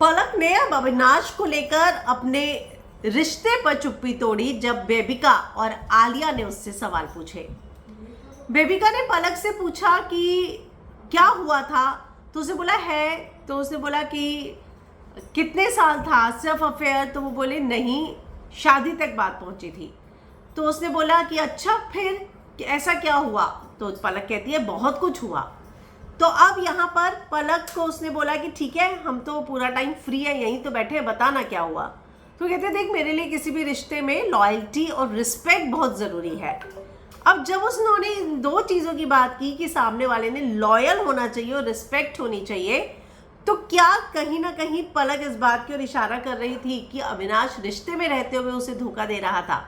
पलक ने अब अविनाश को लेकर अपने रिश्ते पर चुप्पी तोड़ी जब बेबिका और आलिया ने उससे सवाल पूछे। बेबिका ने पलक से पूछा कि क्या हुआ था, तो उसने बोला है, तो उसने बोला कि कितने साल था, सिर्फ अफेयर, तो वो बोले नहीं, शादी तक बात पहुंची थी। तो उसने बोला कि अच्छा फिर ऐसा क्या हुआ, तो पलक कहती है बहुत कुछ हुआ। तो अब यहाँ पर पलक को उसने बोला कि ठीक है, हम तो पूरा टाइम फ्री है, यहीं तो बैठे हैं, बताना क्या हुआ। तो कहते हैं देख, मेरे लिए किसी भी रिश्ते में लॉयल्टी और रिस्पेक्ट बहुत ज़रूरी है। अब जब उसने इन दो चीज़ों की बात की कि सामने वाले ने लॉयल होना चाहिए और रिस्पेक्ट होनी चाहिए, तो क्या कहीं ना कहीं पलक इस बात की ओर इशारा कर रही थी कि अविनाश रिश्ते में रहते हुए उसे धोखा दे रहा था।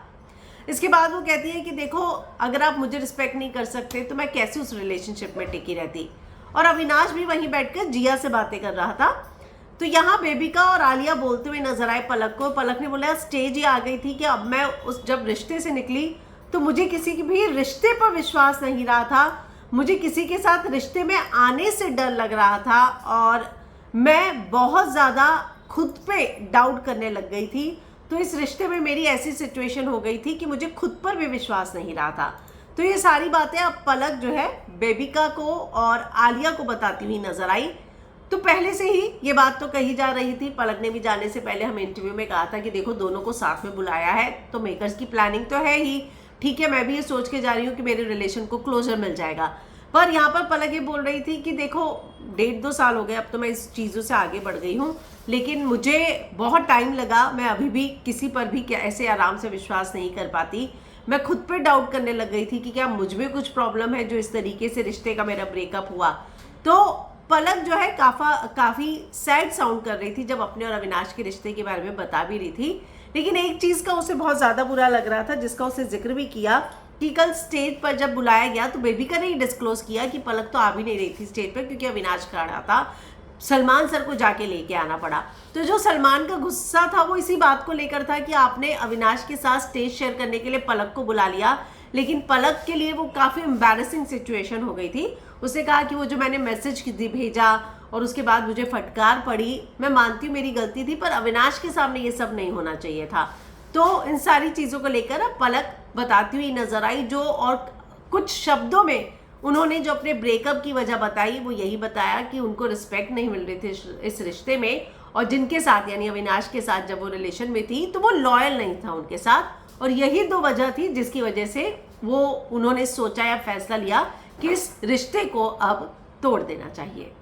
इसके बाद वो कहती है कि देखो, अगर आप मुझे रिस्पेक्ट नहीं कर सकते तो मैं कैसे उस रिलेशनशिप में टिकी रहती। और अविनाश भी वहीं बैठकर जिया से बातें कर रहा था। तो यहाँ बेबिका और आलिया बोलते हुए नजर आए पलक को। पलक ने बोला स्टेज ही आ गई थी कि अब मैं जब रिश्ते से निकली तो मुझे किसी के भी रिश्ते पर विश्वास नहीं रहा था, मुझे किसी के साथ रिश्ते में आने से डर लग रहा था और मैं बहुत ज़्यादा खुद पे डाउट करने लग गई थी। तो इस रिश्ते में मेरी ऐसी सिचुएशन हो गई थी कि मुझे खुद पर भी विश्वास नहीं रहा था। तो ये सारी बातें अब पलक जो है बेबिका को और आलिया को बताती हुई नजर आई। तो पहले से ही ये बात तो कही जा रही थी, पलक ने भी जाने से पहले हमें इंटरव्यू में कहा था कि देखो दोनों को साथ में बुलाया है तो मेकर्स की प्लानिंग तो है ही, ठीक है, मैं भी ये सोच के जा रही हूँ कि मेरे रिलेशन को क्लोजर मिल जाएगा। पर यहाँ पर पलक ये बोल रही थी कि देखो 1.5-2 साल हो गए, अब तो मैं इस चीज़ों से आगे बढ़ गई हूँ, लेकिन मुझे बहुत टाइम लगा, मैं अभी भी किसी पर भी ऐसे आराम से विश्वास नहीं कर पाती। मैं खुद पे डाउट करने लग गई थी कि क्या मुझ में कुछ प्रॉब्लम है जो इस तरीके से रिश्ते का मेरा ब्रेकअप हुआ। तो पलक जो है काफ़ी सैड साउंड कर रही थी जब अपने और अविनाश के रिश्ते के बारे में बता भी रही थी। लेकिन एक चीज़ का उसे बहुत ज़्यादा बुरा लग रहा था जिसका उसे जिक्र भी किया कि कल स्टेज पर जब बुलाया गया तो बेबिका ने ही डिस्क्लोज किया कि पलक तो आ भी नहीं रही थी स्टेज पर क्योंकि अविनाश खड़ा था, सलमान सर को जाके लेके आना पड़ा। तो जो सलमान का गुस्सा था वो इसी बात को लेकर था कि आपने अविनाश के साथ स्टेज शेयर करने के लिए पलक को बुला लिया, लेकिन पलक के लिए वो काफ़ी एम्बैरेसिंग सिचुएशन हो गई थी। उसने कहा कि वो जो मैंने मैसेज भेजा और उसके बाद मुझे फटकार पड़ी, मैं मानती हूँ मेरी गलती थी, पर अविनाश के सामने ये सब नहीं होना चाहिए था। तो इन सारी चीज़ों को लेकर अब पलक बताती हुई नजर आई जो, और कुछ शब्दों में उन्होंने जो अपने ब्रेकअप की वजह बताई वो यही बताया कि उनको रिस्पेक्ट नहीं मिल रही थी इस रिश्ते में, और जिनके साथ यानी अविनाश के साथ जब वो रिलेशन में थी तो वो लॉयल नहीं था उनके साथ, और यही 2 वजह थी जिसकी वजह से वो उन्होंने सोचा या फैसला लिया कि इस रिश्ते को अब तोड़ देना चाहिए।